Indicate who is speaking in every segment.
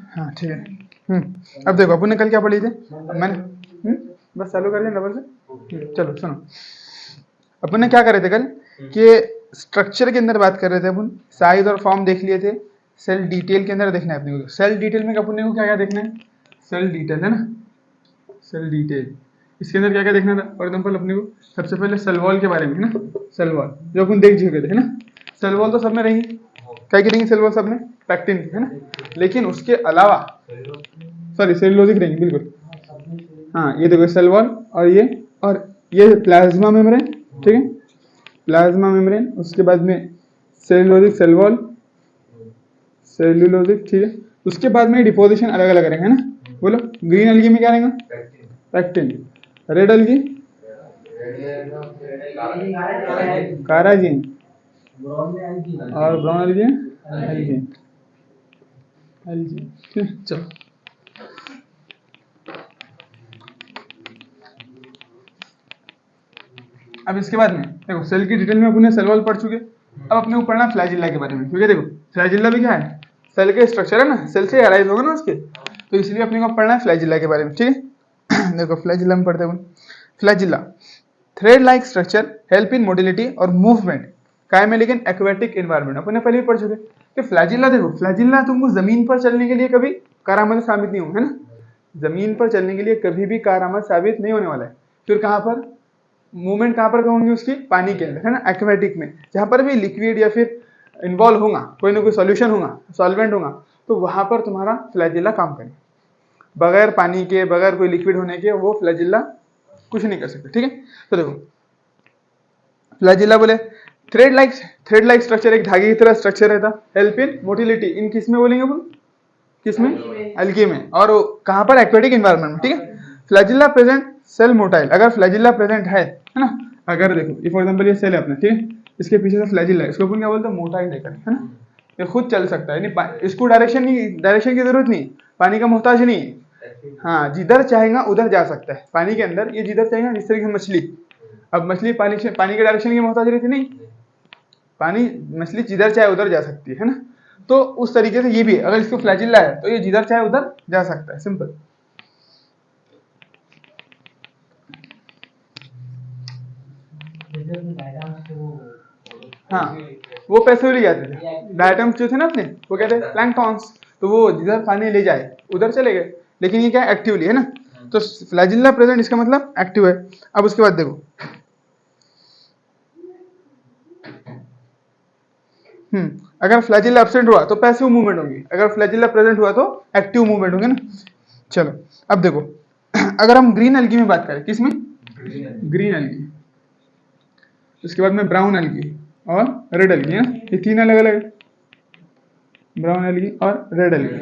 Speaker 1: हाँ ठीक है। अब देखो अपन ने कल क्या पढ़ी थी, मैंने बस चालू कर दिया डबल से। चलो सुनो, अपन ने क्या करे थे कल कि स्ट्रक्चर के अंदर बात कर रहे थे अपन, साइज और फॉर्म देख लिए थे। सेल डिटेल के अंदर देखना है अपने को। सेल डिटेल में अपन को क्या क्या देखना है, सेल डिटेल है ना, सेल डिटेल। इसके अंदर क्या क्या देखना था, फॉर एग्जाम्पल अपने को सबसे पहले सेल वॉल के बारे में है ना, सेल वॉल जो अपन देख चुके थे है ना। सेल वॉल तो सब में रहेंगी, क्या की रहेंगी सेल वॉल सब में, पैक्टिन है ना। लेकिन उसके अलावा सॉरी सेलुलोजिक रहेंगी बिल्कुल। हाँ ये देखो सेल वॉल और ये प्लाज्मा मेम्ब्रेन, ठीक है, प्लाज्मा मेम्ब्रेन। उसके बाद में सेलुलोजिक सेल वॉल, सेलुलोजिक, ठीक है। उसके बाद में डिपोजिशन अलग अलग रहेंगे है ना। बोलो ग्रीन अलगी में क्या रहेगा, पैक्टिन। रेड अलगी काराजिन, और ब्राउन अलगी एल्गिन, एल्गिन, ठीक। चलो अब इसके बाद में देखो सेल की डिटेल में अपने सेल वॉल पढ़ चुके। अब अपने को पढ़ना फ्लैजिल्ला के बारे में, क्योंकि देखो फ्लैजिल्ला भी क्या है, सेल के स्ट्रक्चर है ना, सेल से अराइज होगा ना उसके, तो इसलिए अपने को पढ़ना है फ्लैजिल्ला के बारे में, ठीक है। देखो फ्लैजिल्ला में पढ़ते हैं। Flagella thread like structure, help in motility और मूवमेंट, कायम है लेकिन एक्वेटिक एनवायरनमेंट। अपने पहले ही पढ़ चुके कि फ्लैजिल्ला, देखो फ्लैजिल्ला तुमको जमीन पर चलने के लिए कभी कारआमद साबित नहीं होगा है ना, जमीन पर चलने के लिए कभी भी कारआमद साबित नहीं होने वाला है। फिर कहां पर मूवमेंट, कहां पर होंगी उसकी, पानी के अंदर है ना, एक्वेटिक में, जहां पर भी लिक्विड या फिर इन्वॉल्व होगा, कोई ना कोई सॉल्यूशन होगा, सॉल्वेंट होगा, तो वहां पर तुम्हारा फ्लैजिल्ला काम करेगा। बगैर पानी के, बगैर कोई लिक्विड होने के वो फ्लैजिल्ला कुछ नहीं कर सकते, ठीक है। तो देखो फ्लैजिल्ला बोले थ्रेड लाइक स्ट्रक्चर, एक धागे की तरह स्ट्रक्चर रहता, हेल्प इन मोटिलिटी, इन किस में बोलेंगे अपन, किसमें, एल्गी में, और कहां पर, एक्वेटिक एनवायरनमेंट में, ठीक है। फ्लैजिल्ला प्रेजेंट सेल मोटाइल, अगर फ्लैजिल्ला प्रेजेंट है ना, अगर देखो ये फॉर एग्जांपल ये सेल है अपना, ठीक है, इसके पीछे से फ्लैजिल्ला है, इसको अपन क्या बोलते हैं, मोटाइल है ना, ये खुद चल सकता है, इसको डायरेक्शन की जरूरत नहीं, पानी का मोहताज नहीं है। हाँ जिधर चाहेगा उधर जा सकता है पानी के अंदर, ये जिधर चाहेगा, जिस तरीके से मछली, अब मछली पानी के डायरेक्शन की मोहताज रहती नहीं, पानी मछली जिधर चाहे उधर जा सकती है ना। तो उस तरीके से ये भी है, अगर इसको फ्लैजिल्ला है तो ये जिधर चाहे उधर जा सकता है, सिंपल। हाँ वो पैसे ले जाते थे, डायटम्स जो थे ना अपने, वो कहते हैं प्लैंक्टॉन्स, तो वो जिधर पानी ले जाए उधर चले गए, लेकिन ये क्या एक्टिवली है ना। तो फ्लैजिल्ला प्रेजेंट इसका मतलब एक्टिव है। अब उसके बाद देखो अगर फ्लैजिल्ला एब्सेंट हुआ तो पैसिव मूवमेंट होगी, अगर फ्लैजिल्ला प्रेजेंट हुआ तो एक्टिव मूवमेंट होंगे ना। चलो अब देखो अगर हम ग्रीन एल्गी में बात करें, किसमें, ग्रीन एल्गी, उसके बाद में ब्राउन एल्गी और रेड एल्गी है, ये तीन अलग अलग है, ब्राउन एल्गी और रेड एल्गी,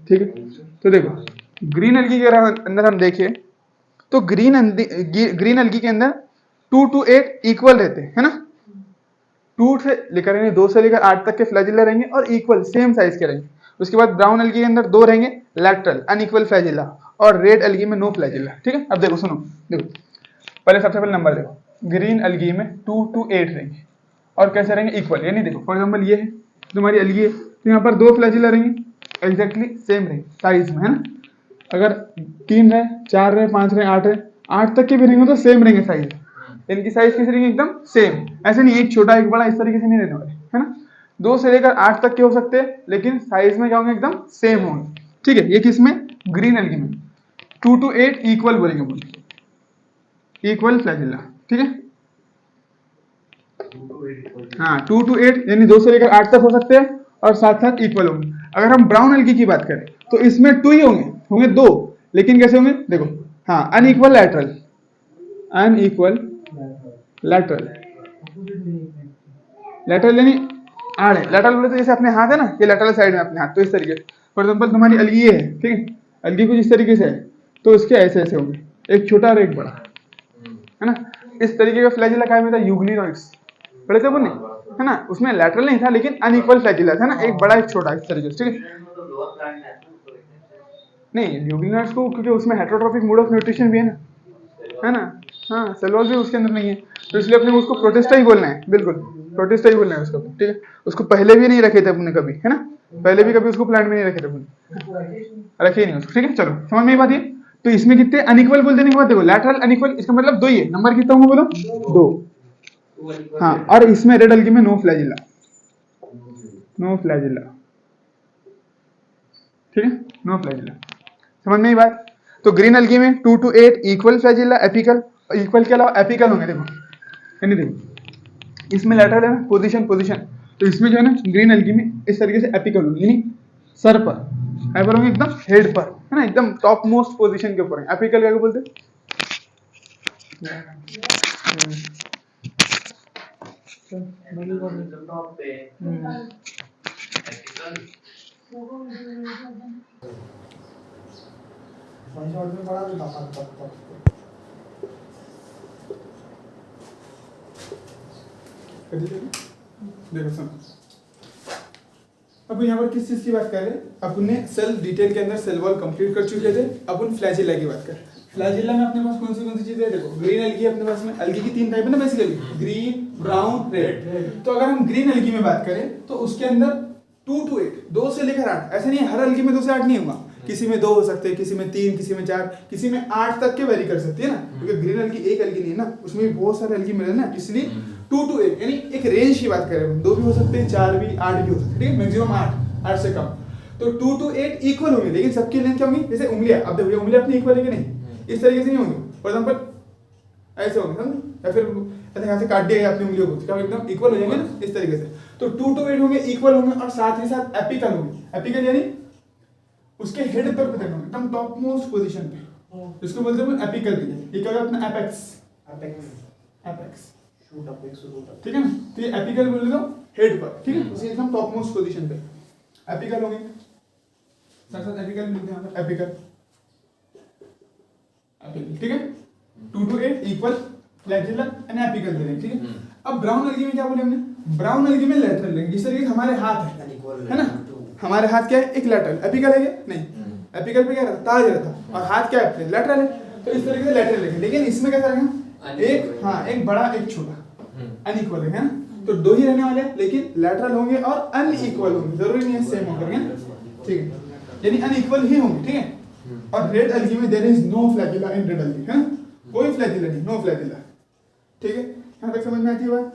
Speaker 1: ठीक है। तो देखो ग्रीन एल्गी के अंदर हम देखें तो ग्रीन एल्गी के अंदर 2 to 8 इक्वल रहते हैं है ना, 2 से लेकर 2 से लेकर 8 तक के फ्लैजिल्ला रहेंगे और इक्वल सेम साइज के रहेंगे। उसके बाद ब्राउन एल्गी के अंदर 2 रहेंगे लैटरल अनइक्वल फ्लैजिल्ला, और रेड एल्गी में नो फ्लैजिल्ला, ठीक है। अब देखो सुनो, देखो पहले सबसे पहले नंबर देखो, ग्रीन एल्गी में 2 to 8 रहेंगे और कैसे रहेंगे, इक्वल, यानी देखो फॉर एग्जांपल ये है तुम्हारी एल्गी है, तो यहाँ पर 2 फ्लैजिल्ला रहेंगे एग्जैक्टली सेम रहेंगे साइज में है ना। अगर 3 रहे, 4 रहे, 5 रहे, 8 रहे, 8 तक के भी रहेंगे तो सेम रहेंगे साइज, इनकी साइज कैसे रहेंगे, एकदम सेम, ऐसे नहीं एक छोटा एक बड़ा इस तरीके से नहीं रहने वाले है ना। 2 से लेकर 8 तक के हो सकते हैं लेकिन साइज में क्या होंगे, एकदम सेम होंगे, ठीक है। ये किसमें, ग्रीन एल्गी में 2 to 8 इक्वल बोलेंगे, बोले इक्वल फ्लैजिल्ला, ठीक है। हाँ 2 to 8 यानी 2 से लेकर 8 तक हो सकते हैं और साथ साथ इक्वल होंगे। अगर हम ब्राउन एल्गी की बात करें तो इसमें 2 ही होंगे 2, लेकिन कैसे होंगे देखो, हाँ unequal lateral, unequal lateral, lateral यानी आड़ है, लैटरल बोले तो जैसे अपने हाथ है ना, ये लैटरल साइड में अपने हाथ, तो इस तरीके से फॉर एग्जांपल तुम्हारी अलगी ये है, ठीक है, अलगी कुछ इस तरीके से है तो इसके ऐसे ऐसे होंगे, एक छोटा और एक बड़ा है ना। इस तरीके का फ्लैजिल्ला क्या में था, यूग्लिनॉइड्स पढ़े थे अपन ने है ना, उसमें लैटरल नहीं था लेकिन अनइक्वल फ्लैजिल्ला था ना, एक बड़ा एक छोटा इस तरीके से, ठीक है। नहीं यूग्लिनॉइड्स को क्योंकि उसमें हेटेरोट्रॉफिक मोड ऑफ न्यूट्रिशन भी है ना, हाँ सेल वॉल भी उसके अंदर नहीं है, तो इसलिए अपने उसको प्रोटिस्टा ही बोलना है, बिल्कुल प्रोटिस्टा ही बोलना है उसको, ठीक है। उसको पहले भी नहीं रखे थे अपने कभी, है ना, पहले भी कभी उसको प्लांट में नहीं रखे थे अपने, रखे ही नहीं उसको, ठीक है। चलो समझ में ही बात ये। तो इसमें कितने अनइक्वल बोल देने के बाद देखो लैटरल अनइक्वल, इसका मतलब 2 ही है, नंबर कितना होगा बोलो 2। हाँ, और इसमें रेड एल्गी में नो फ्लैजिला, नो फ्लैजिला, ठीक है, नो फ्लैजिला, समझ में ही बात। तो ग्रीन एल्गी में 2 to 8 equal flagella apical, equal के अलावा एपिकल होंगे, देखो यानी देखो इसमें लैटरल है ना, पोजीशन पोजीशन, तो इसमें जो है ना ग्रीन एल्गी में इस तरीके से एपिकल होंगे, यानी सर पर, यहाँ पर होंगे एकदम हेड पर, है ना, एकदम टॉप मोस्ट पोजीशन के ऊपर है। एपिकल क्या बोलते हैं? देखो सुनो, अब यहाँ पर किस चीज की बात कर रहे हैं? अपने सेल डिटेल के अंदर सेल वॉल कंप्लीट कर चुके थे, अपन फ्लैजिला की बात कर रहे हैं। फ्लैजिला में अपने पास कौन सी चीजें है? देखो ग्रीन एल्गी अपने पास में, एल्गी की 3 टाइप है ना बेसिकली, ग्रीन, ब्राउन, रेड। तो अगर हम ग्रीन एल्गी में बात करें तो उसके अंदर 2 to 8, 2 से लेकर 8, ऐसा नहीं है हर एल्गी में 2 से 8 नहीं होगा, किसी में 2 हो सकते हैं, किसी में 3, किसी में 4, किसी में 8 तक के वेरी कर सकती है ना, क्योंकि ग्रीन एल्गी एक एल्गी नहीं है ना, उसमें भी बहुत सारे एल्गी मिले ना, इसलिए 2 to 8 यानी एक रेंज की बात करें, 2 भी हो सकते हैं, 4 भी, 8 भी हो सकते हैं, ठीक है, मैक्सिमम 8 से कम। तो 2 to 8 इक्वल होंगे, लेकिन सबकी लेंथ क्या होंगी? जैसे उंगलियां, अब देखो उंगलियां अपनी इक्वल है कि नहीं, इस तरीके से नहीं होंगी, फॉर एग्जांपल ऐसे होंगे, समझे, या फिर ऐसे यहाँ से काट दिया अपनी उंगलियों को, क्या एकदम इक्वल हो जाएंगे ना, इस तरीके से। तो 2 to 8 होंगे, इक्वल होंगे, और साथ ही साथ एपिकल होंगे। एपिकल यानी उसके हेड पर होंगे, एकदम टॉप मोस्ट पोजीशन पे, इसको बोलते हैं एपिकल रीजन। ये क्या होगा अपना एपेक्स, एपेक्स शूट अपेक्स, ठीक है ना। तो ये एपिकल बोल दो हेड पर, ठीक है, उसी एकदम टॉप मोस्ट पोजीशन पे एपिकल होंगे, साथ साथ एपिकल मिलते हैं एपिकल, ठीक है। 2 to 8 equal flagella and apical दे रहे हैं, ठीक है। अब ब्राउन एल्गी में क्या बोले हमने? ब्राउन एल्गी में लैटरल लेंगे, जिस तरीके से हमारे हाथ है ना, हमारे हाथ क्या है? एक लैटरल, एपिकल है नहीं, एपिकल पे क्या रहता? ताज रहता, और हाथ क्या है? लैटरल है, तो इस तरीके से लैटरल लेंगे। लेकिन इसमें क्या करेंगे? एक, हाँ, एक बड़ा एक छोटा, अनइक्वल है ना, तो 2 ही रहने वाले हैं, लेकिन लैटरल होंगे और अनइक्वल होंगे, जरूरी नहीं है सेम होंगे, ठीक है, यानी अनइक्वल ही होंगे, ठीक है। और रेड एल्गी में there is no flagella in red algae, है ना, कोई फ्लैजिला नहीं, नो फ्लैजिला, ठीक है। यहाँ तक समझ में आती है बात?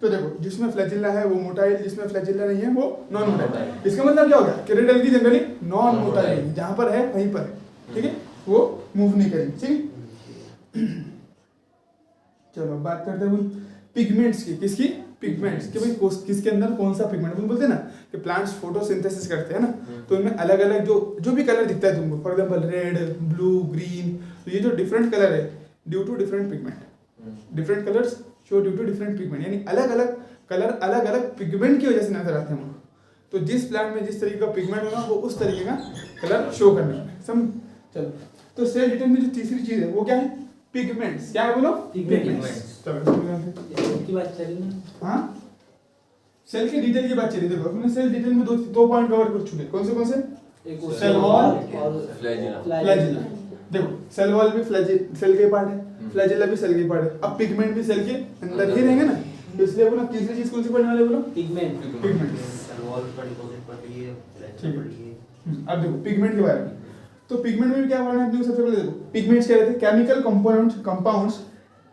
Speaker 1: तो देखो जिसमें फ्लैजिला है वो मोटाइल, जिसमें फ्लैजिला नहीं है वो नॉन मोटाइल। इसका मतलब क्या हो गया कि red algae generally non motile, जहां पर है वहीं पर है, ठीक है, वो मूव नहीं करेंगे, ठीक है। चलो बात करते हैं पिगमेंट्स की, किसकी? पिगमेंट्स, कि भाई किसके अंदर कौन सा पिगमेंट, बोलते हैं ना कि प्लांट्स फोटोसिंथेसिस करते हैं ना, तो इनमें अलग अलग जो भी कलर दिखता है तुमको, for example red, blue, green, तो ये जो डिफरेंट कलर है due to different pigment, different colours show due to different pigment, यानी अलग अलग कलर अलग अलग पिगमेंट की वजह से नजर आते हैं। तो जिस प्लांट में जिस तरीके का पिगमेंट होगा वो उस तरीके का कलर शो करने वाला है, समझ। चलो, तो सेल डिटेल में जो तीसरी चीज है वो क्या है? पिगमेंट्स। क्या है बोलो? पिगमेंट्स। चलो की बात चली ना, हाँ, सेल की डिटेल की बात चली। देखो हमने सेल डिटेल में दो पॉइंट कवर कर चुके, कौन से? सेल वॉल और फ्लैजिला। देखो सेल वॉल भी सेल के पार्ट है, फ्लैजिला भी सेल के पार्ट है, अब पिगमेंट भी सेल के अंदर ही रहेंगे ना, तो इसलिए बोलो तीसरी चीज कौन सी पढ़ने वाले? बोलो पिगमेंट। सेल वॉल पर डिपॉजिट पड़ रही है, फ्लैजिला पड़ रही है। अब देखो पिगमेंट के बारे में, तो पिगमेंट में भी क्या पढ़ना है अपने को? सबसे पहले देखो पिगमेंट्स क्या रहते हैं? केमिकल कंपाउंड्स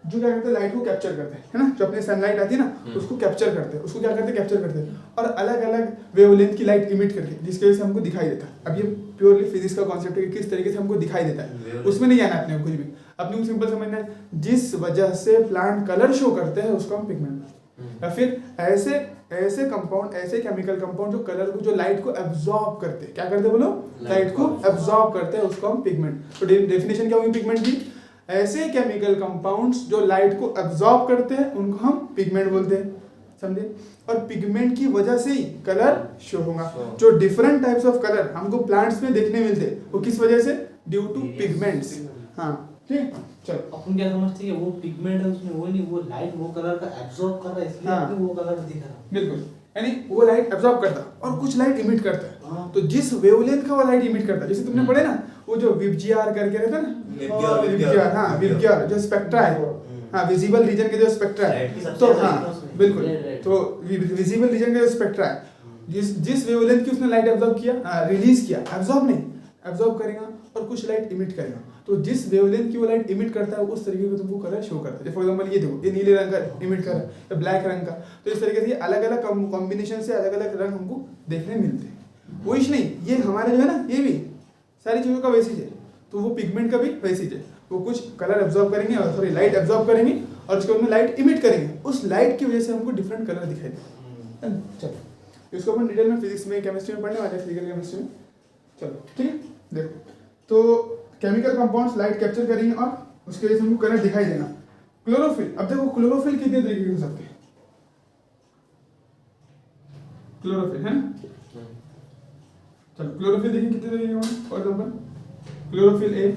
Speaker 1: जो क्या करते हैं? लाइट को कैप्चर करते हैं, है ना, जो अपने सनलाइट आती है ना उसको कैप्चर करते हैं, उसको क्या करते हैं? कैप्चर करते हैं, और अलग अलग वेवलेंथ की लाइट इमिट करके, जिसकी वजह से हमको दिखाई देता है। अब ये प्योरली फिजिक्स का कॉन्सेप्ट है कि किस तरीके से हमको दिखाई देता है, उसमें नहीं जाना अपने कुछ भी, अपने को सिंपल समझना है जिस वजह से प्लांट कलर शो करते हैं उसको हम पिगमेंट, या फिर ऐसे कंपाउंड, ऐसे केमिकल कंपाउंड जो कलर को, जो लाइट को एब्जॉर्ब करते हैं, क्या करते हैं बोलो? लाइट को एब्जॉर्ब करते हैं, उसको हम पिगमेंट। तो डेफिनेशन क्या होगी पिगमेंट की? ऐसे केमिकल कंपाउंड्स जो लाइट को एब्जॉर्ब करते हैं उनको हम पिगमेंट बोलते हैं, समझे। और पिगमेंट की वजह से ही कलर शो होगा। जो डिफरेंट टाइप्स ऑफ कलर हमको प्लांट्स में देखने मिलते हैं वो किस वजह से? Due to pigments. हाँ ठीक, चलो
Speaker 2: अपन क्या समझते हैं वो पिगमेंट है उसमें, वो नहीं, वो लाइट वो कलर का एब्जॉर्ब कर रहा है, इसलिए
Speaker 1: हाँ,
Speaker 2: वो कलर दिख रहा है।
Speaker 1: बिल्कुल, यानी वो लाइट एब्जॉर्ब करता है और कुछ लाइट इमिट करता है। तो जिस वेवलेंथ का वो लाइट इमिट करता है, जैसे तुमने पढ़े ना वो जो विबजीआर करके रहता है ना, विबजीआर, हाँ विबजीआर जो स्पेक्ट्रा है, हाँ विजिबल रीजन के जो स्पेक्ट्रा है, तो हाँ बिल्कुल।
Speaker 2: Red.
Speaker 1: तो विजिबल रीजन का स्पेक्ट्रा है, जिस वेवलेंथ की उसने लाइट एब्जॉर्ब किया, रिलीज किया, एब्जॉर्ब नहीं, एब्जॉर्ब करेगा और कुछ लाइट इमिट करेगा। तो जिस वेवलेंथ की वो लाइट इमिट करता है उस तरीके का तुमको कलर शो करता है। फॉर एग्जांपल ये देखो, ये नीले रंग का इमिट कर रहा है या ब्लैक रंग का, तो इस तरीके से अलग अलग कॉम्बिनेशन से अलग अलग रंग हमको देखने मिलते हैं। वो नहीं, ये हमारे जो है ना, ये भी सारी चीज़ों का वेसिज है, तो वो पिगमेंट का भी वेसिज है। वो कुछ कलर एब्जॉर्ब करेंगे और सॉरी लाइट एब्जॉर्ब करेंगे और उसके बाद में लाइट इमिट करेंगे, उस लाइट की वजह से हमको डिफरेंट कलर दिखाई देते हैं। चलो इसको अपन डिटेल में फिजिक्स में, केमिस्ट्री में पढ़ने वाले हैं, फिजिकल केमिस्ट्री में। चलो ठीक है, देखो तो केमिकल कंपाउंड्स लाइट कैप्चर करेंगे और उसके वजह से हमको कलर दिखाई देना। क्लोरोफिल, अब देखो क्लोरोफिल कितने तरीके के हो सकते हैं। क्लोरोफिल है ना, चलो क्लोरोफिल देखिए कितने तरीके के होंगे। For example chlorophyll A,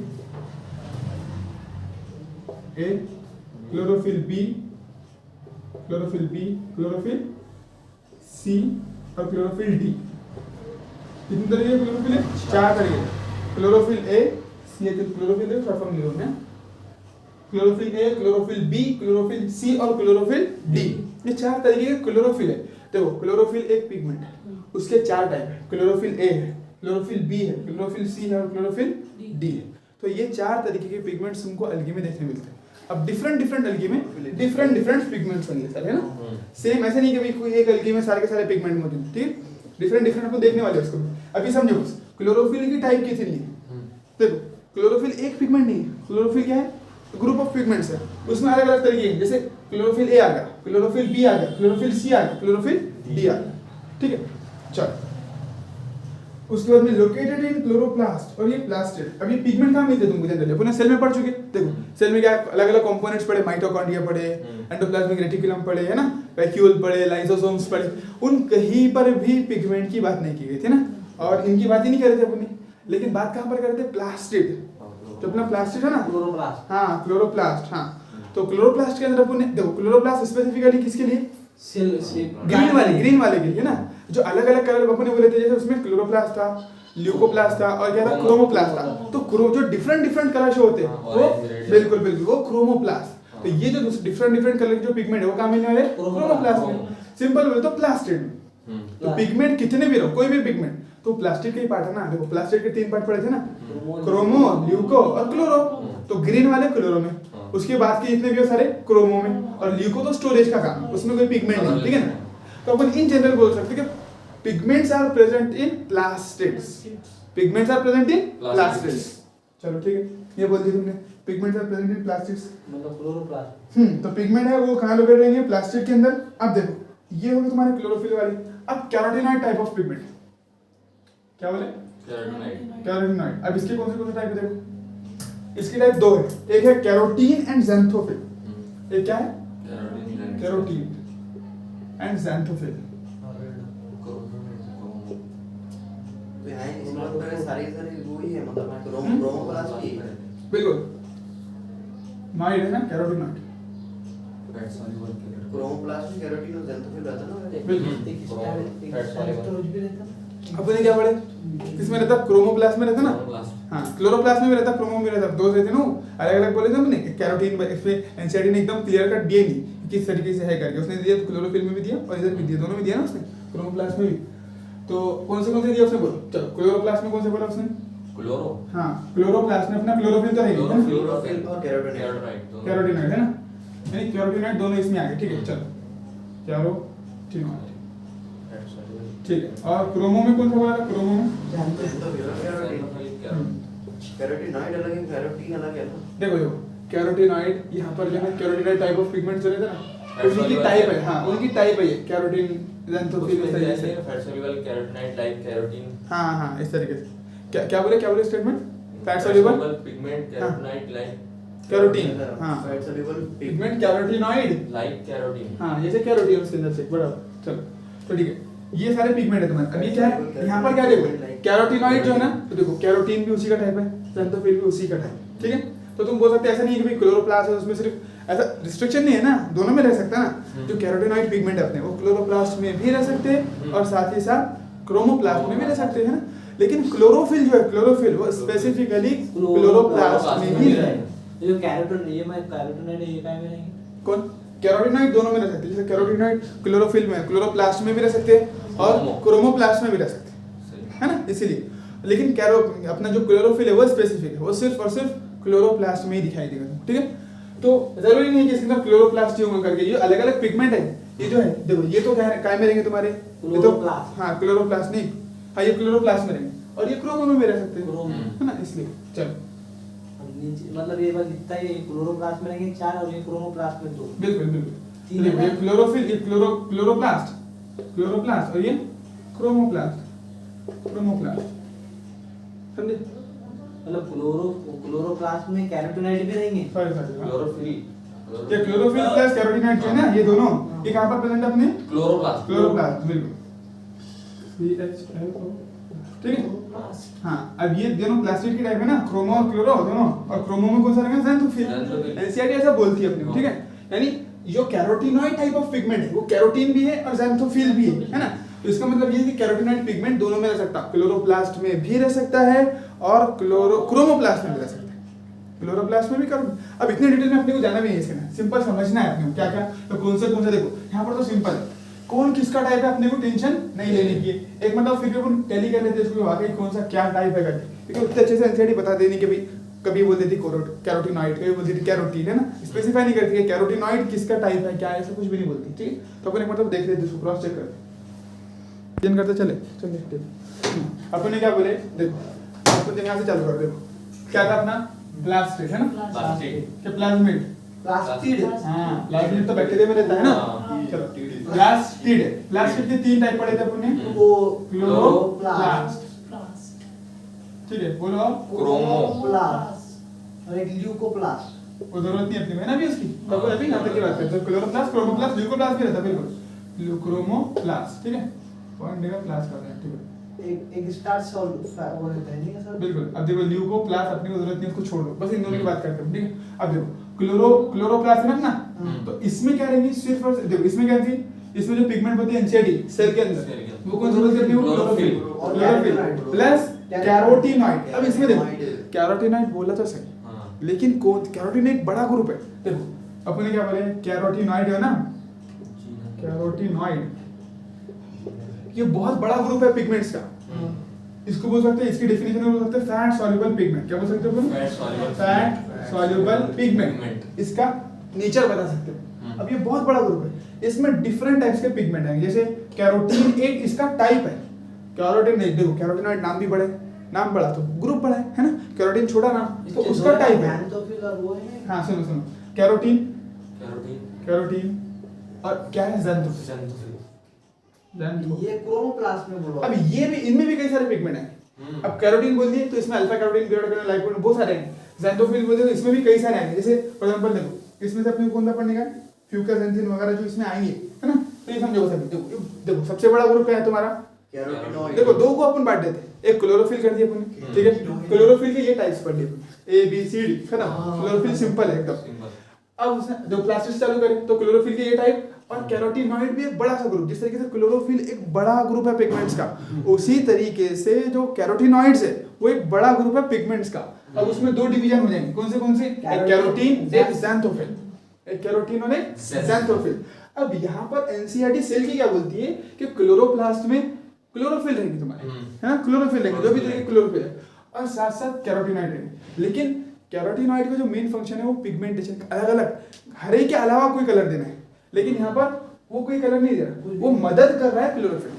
Speaker 1: chlorophyll B, chlorophyll B, chlorophyll C और क्लोरोफिल डी। कितने तरीके के क्लोरोफिल है? 4 तरीके। Chlorophyll A, see chlorophyll A short form लिखो ना, chlorophyll A, chlorophyll B, chlorophyll C और क्लोरोफिल डी। ये 4 तरीके के क्लोरोफिल है। देखो क्लोरोफिल एक पिगमेंट है, उसके 4 टाइप है। क्लोरोफिल ए है, क्लोरोफिल बी है, क्लोरोफिल सी है और क्लोरोफिल डी है। तो ये 4 तरीके के पिगमेंट्स हमको अलगी में देखने मिलते हैं। अब डिफरेंट अलगी में डिफरेंट पिगमेंट्स होंगे सर, है ना। सेम ऐसे नहीं कि भाई कोई एक अलगी में सारे के सारे पिगमेंट मौजूद हैं, ठीक। डिफरेंट को देखने वाले उसको। अभी समझो बस, क्लोरोफिल की टाइप कितनी है। देखो क्लोरोफिल एक पिगमेंट नहीं है, क्लोरोफिल क्या है, ग्रुप ऑफ पिगमेंट्स है, उसमें अलग अलग तरीके हैं। जैसे क्लोरोफिल ए आ गया, क्लोरोफिल बी आ गया, क्लोरोफिल सी आ गया, क्लोरोफिल डी आ गया, ठीक है। चलो उसके बाद में लोकेटेड इन क्लोरोप्लास्ट और ये प्लास्टिड। अब ये पिगमेंट कहाँ मिलते हैं तुमको जनरली, अपने सेल में पढ़ चुके। देखो सेल में क्या अलग अलग कंपोनेंट्स पढ़े, माइटोकॉन्ड्रिया पढ़े, एंडोप्लाज्मिक रेटिकुलम पढ़े, है ना, वैक्यूल पढ़े, लाइसोसोम्स पढ़े। उन कहीं पर भी पिगमेंट की बात नहीं की गई थी ना, और इनकी बात ही नहीं कर रहे थे अपनी। लेकिन बात कहाँ पर कर रहे थे, प्लास्टिड। तो अपना प्लास्टिड है ना,
Speaker 2: क्लोरोप्लास्ट।
Speaker 1: हाँ क्लोरोप्लास्ट, हाँ। तो क्लोरोप्लास्ट के अंदर अपन देखो, क्लोरोप्लास्ट स्पेसिफिकली किसके लिए,
Speaker 2: सेल
Speaker 1: ग्रीन वाले के लिए ना, जो अलग अलग कलर अपन ने बोले थे। जैसे उसमें क्लोरोप्लास्ट था, ल्यूकोप्लास्ट था और क्या था, क्रोमोप्लास्ट था। तो जो डिफरेंट कलर शो होते हैं वो बिल्कुल वो क्रोमोप्लास्ट। तो ये जो डिफरेंट कलर के जो पिगमेंट है वो कहाँ मिलने वाले, क्रोमोप्लास्ट में। सिंपल बोले तो प्लास्टिड में। तो पिगमेंट कितने भी रहो, कोई भी पिगमेंट, तो प्लास्टिड के ही पार्ट है ना। देखो प्लास्टिड के 3 पार्ट पड़े थे ना, क्रोमो, ल्यूको और क्लोरो। तो ग्रीन वाले क्लोरो में, उसके बाद के जितने भी हो सारे क्रोमो में, और ल्यूको तो स्टोरेज का काम, उसमें कोई पिगमेंट नहीं, ठीक है ना। तो अपन इन जनरल बोल सकते हैं कि pigments are present in plastids, pigments are present in plastids. चलो ठीक है, ये बोल दिया तुमने, pigments are present in plastids,
Speaker 2: मतलब क्लोरोप्लास्ट।
Speaker 1: तो पिगमेंट है वो कहाँ लोकेट रहेंगे, प्लास्टिड के अंदर। अब देखो ये होगी तुम्हारे क्लोरोफिल वाली। अब कैरोटीनॉइड टाइप ऑफ पिगमेंट, क्या बोले, कैरोटीनॉइड। अब इसके कौन से टाइप है, देखो इसकी टाइप 2 है। एक है कैरोटीन एंड ज़ैंथोफिल। एक क्या है, कैरोटीन एंड ज़ैंथोफिल। बिल्कुल नॉइड है ना, कैरोटीनॉइड।
Speaker 3: क्रोमोप्लास्ट में कैरोटीन और ज़ैंथोफिल रहता है ना।
Speaker 1: बिल्कुल। अपने क्या पढ़े, किसमें रहता, क्रोमोप्लास्ट में रहता ना, हाँ क्लोरोप्लास्ट में भी रहता, क्रोमो में रहता, 2 रहते ना, अलग अलग बोले थे हमने। कैरोटीन इसमें एनसीईआरटी ने एकदम क्लियर कट दिया नहीं किस तरीके से है करके, उसने दिया तो क्लोरोफिल में भी दिया और इधर भी दिया, दोनों में दिया ना उसने, क्रोमोप्लास्ट में भी। तो कौन से दिया उसने, बोलो। चलो क्लोरोप्लास्ट में कौन से बोला उसने,
Speaker 3: क्लोरो।
Speaker 1: हाँ क्लोरोप्लास्ट में अपना क्लोरोफिल तो है ही ना,
Speaker 3: क्लोरोफिल और
Speaker 1: कैरोटीनॉइड है ना, यानी कैरोटीनॉइड दोनों इसमें आ गए, ठीक है। चलो कैरोटीनॉइड, ठीक है। और क्रोमो में कौन सा बोला था, क्रोमो में
Speaker 3: कैरोटीनॉइड अलग है, कैरोटीन अलग है ना।
Speaker 1: देखो कैरोटीनॉइड, यहाँ पर जो है कैरोटीनॉइड टाइप ऑफ पिगमेंट जो रहता है ना, उनकी टाइप है, हाँ उनकी टाइप है ये कैरोटीन, ज़ैंथोफिल, इस तरीके से
Speaker 4: fat soluble carotenoid like carotene.
Speaker 1: हाँ इस तरीके से। क्या बोले statement, fat soluble
Speaker 4: pigment carotenoid like
Speaker 1: carotene, हाँ
Speaker 3: fat soluble
Speaker 1: pigment carotenoid
Speaker 4: like carotene,
Speaker 1: हाँ जैसे कैरोटीन उसके अंदर से बड़ा। चलो तो ठीक है, ये सारे पिगमेंट है तुम्हारे। अब ये क्या है, यहाँ पर क्या देखो, कैरोटीनॉइड जो है ना, तो देखो कैरोटीन भी उसी का टाइप है, ज़ैंथोफिल भी उसी का टाइप, ठीक है। तो तुम बोल सकते ऐसा नहीं है कि भाई क्लोरोप्लास्ट है उसमें सिर्फ, ऐसा रिस्ट्रिक्शन नहीं है ना, दोनों में रह सकता है ना। जो कैरोटीनॉइड पिगमेंट है अपने, वो क्लोरोप्लास्ट में भी रह सकते हैं और साथ ही साथ क्रोमोप्लास्ट में भी रह सकते हैं ना। लेकिन क्लोरोफिल जो है, क्लोरोफिल वो स्पेसिफिकली क्लोरोप्लास्ट में ही है।
Speaker 2: ये जो कैरोटीन, ये मैं कैरोटीनॉइड, ये काय में नहीं,
Speaker 1: कौन, कैरोटीनॉइड दोनों में रह सकते हैं, जैसे कैरोटीनॉइड क्लोरोफिल में, क्लोरोप्लास्ट में भी रह सकते हैं और क्रोमोप्लास्ट में भी रह सकते हैं, है ना, इसीलिए। लेकिन अपना जो क्लोरोफिल है वो स्पेसिफिक है, वो सिर्फ और सिर्फ क्लोरोप्लास्ट में ही दिखाई देगा, ठीक है। तो जरूरी नहीं है कि इसके अंदर क्लोरोप्लास्ट ही होगा करके, ये अलग अलग पिगमेंट है। ये जो है देखो, ये तो काय में रहेंगे तुम्हारे, ये तो हाँ क्लोरोप्लास्ट नहीं, हाँ ये क्लोरोप्लास्ट में रहेंगे, और ये क्रोमो में भी रह सकते हैं, है ना, इसलिए चलो।
Speaker 2: मतलब ये बस इतना ही, क्लोरोप्लास्ट में रहेंगे 4 और ये क्रोमोप्लास्ट में 2।
Speaker 1: बिल्कुल बिल्कुल, ये क्लोरोफिल, ये क्लोरोप्लास्ट और ये क्रोमोप्लास्ट समझे।
Speaker 2: मतलब क्लोरोप्लास्ट में कैरोटीनॉइड भी रहेंगे।
Speaker 1: सॉरी
Speaker 4: क्लोरोफिल
Speaker 1: ये क्लोरोफिल प्लस कैरोटीनॉइड जो है ना, ये दोनों ये कहां पर प्रेजेंट है अपने
Speaker 4: क्लोरोप्लास्ट
Speaker 1: बिल्कुल CHL, ठीक है। हाँ, अब ये दोनों प्लास्टिड की टाइप है ना, क्रोमो और क्लोरो दोनों, और क्रोमो में कौन सा रहेगा, ज़ैंथोफिल। एनसीईआरटी ऐसा बोलती है अपने को, ठीक है। यानी जो कैरोटीनॉइड टाइप ऑफ पिगमेंट है वो कैरोटीन भी है और ज़ैंथोफिल भी है ना। तो इसका मतलब ये है कि कैरोटीनॉइड पिगमेंट दोनों में रह सकता है, क्लोरोप्लास्ट में भी रह सकता है और क्रोमोप्लास्ट में भी रह सकता है। क्लोरोप्लास्ट में भी कर, अब इतने डिटेल में अपने को जाना भी नहीं है इसके ना, सिंपल समझना है अपने को क्या क्या, तो कौन से देखो यहाँ पर तो सिंपल है, कौन किसका टाइप है अपने को टेंशन नहीं लेने की है। एक मतलब फिर भी अपन टैली कर लेते हैं इसको, वाकई कौन सा क्या टाइप है करके, क्योंकि उतने अच्छे से एनसीईआरटी बता देनी कि भाई कभी बोल देती कैरोटीनॉइड, कभी बोल देती कैरोटीन, है ना, स्पेसिफाई नहीं करती है कैरोटीनॉइड किसका टाइप है क्या है, ऐसा कुछ भी नहीं बोलती, ठीक है। तो अपन एक मतलब देख लेते हैं, क्रॉस चेक करते हैं, करते चले अपन ने क्या बोले, देखो अपन यहाँ से चालू कर, देखो क्या था अपना प्लास्टिड, है ना, प्लाज्मिड, हाँ प्लाज्मिड तो बैक्टीरिया में रहता है ना। चलो प्लास्टिड के 3 टाइप पढ़े थे अपन ने, क्लोरोप्लास्ट, ठीक है, बोलो
Speaker 2: क्रोमोप्लास्ट और एक ल्यूकोप्लास्ट।
Speaker 1: वो जरूरत नहीं अपनी में ना अभी उसकी, तब अभी यहाँ तक की बात करते हैं। क्लोरोप्लास्ट, क्रोमोप्लास्ट, ल्यूकोप्लास्ट भी रहता है, बिल्कुल क्रोमोप्लास्ट, ठीक है, पॉइंट देगा प्लास्ट कर रहे हैं, ठीक है।
Speaker 2: एक स्टार्च वो रहता है नहीं सर,
Speaker 1: बिल्कुल। अब देखो ल्यूकोप्लास्ट अपनी को जरूरत नहीं, उसको छोड़ दो, बस इन दोनों की बात करते हैं, ठीक है। अब देखो क्लोरोप्लास्ट है ना, तो इसमें क्या रहेंगी, सिर्फ और देखो इसमें क्या थी, इसमें जो पिगमेंट होती है एनसीईआरटी सेल के अंदर, वो कौन सा बोलते हैं, क्लोरोफिल प्लस कैरोटीनॉइड। अब इसमें देखो कैरोटीनॉइड बोला तो सही, लेकिन कौन, कैरोटीन एक बड़ा ग्रुप है, देखो अपने क्या बोले, कैरोटीनॉइड है ना, कैरोटीनॉइड ये बहुत बड़ा ग्रुप है पिगमेंट्स का। इसको बोल सकते हैं, इसकी डेफिनेशन बोल सकते हैं फैट सॉल्युबल पिगमेंट। क्या बोल सकते हैं, फैट सॉल्युबल पिगमेंट, इसका नेचर बता सकते हैं। अब ये बहुत बड़ा ग्रुप है, इसमें डिफरेंट टाइप्स के पिगमेंट आएंगे, जैसे कैरोटीन एक इसका टाइप है, कैरोटीन नहीं, देखो कैरोटीनॉइड नाम भी बड़ा है, नाम बड़ा तो ग्रुप बड़ा है ना, कैरोटीन छोटा नाम तो उसका टाइप है। हाँ सुनो, कैरोटीन और क्या है, ज़ैंथोफिल।
Speaker 2: ये क्रोमोप्लास्ट में बोलो।
Speaker 1: अब ये भी, इनमें भी कई सारे पिगमेंट हैं। अब कैरोटीन बोल दिए तो इसमें alpha carotene, beta carotene, lycopene बहुत सारे हैं। ज़ैंथोफिल बोल दिए तो इसमें भी कई सारे आएंगे, जैसे फॉर एग्जांपल देखो इसमें से अपने को कौन सा पढ़ने का, फ्यूकासेंसिन वगैरह जो इसमें आएंगे, है ना, तो ये समझो सकते। देखो सबसे बड़ा ग्रुप क्या है तुम्हारा,
Speaker 3: कैरोटीनॉइड।
Speaker 1: देखो दो को अपन बांट देते हैं, एक क्लोरोफिल कर दिया अपन, ठीक है, क्लोरोफिल के ये टाइप्स पढ़ लिए A B C D, है ना, क्लोरोफिल सिंपल है एकदम। अब उसने जो प्लास्टिड चालू करें तो क्लोरोफिल के ये टाइप, और कैरोटीनॉइड भी एक बड़ा सा ग्रुप, जिस तरीके से क्लोरोफिल एक बड़ा ग्रुप है पिगमेंट्स का, उसी तरीके से जो कैरोटीनॉइड्स है वो एक बड़ा ग्रुप है पिगमेंट्स का। अब उसमें 2 डिवीजन हो जाएंगे, कौन से, एक कैरोटीन, एक ज़ैंथोफिल, एक कैरोटीन और एक ज़ैंथोफिल। अब यहाँ पर एनसीईआरटी सेल की क्या बोलती है कि क्लोरोप्लास्ट में क्लोरोफिल रहेगी तुम्हारे, है ना, क्लोरोफिल रहेगी, जो भी तरीके क्लोरोफिल है, और साथ साथ कैरोटीनॉइड रहेंगे। लेकिन कैरोटीनॉइड का जो मेन फंक्शन है वो पिगमेंटेशन, अलग अलग हरे के अलावा कोई कलर देना है, लेकिन यहाँ पर वो कोई कलर नहीं दे रहा, वो मदद कर रहा है क्लोरोफिल।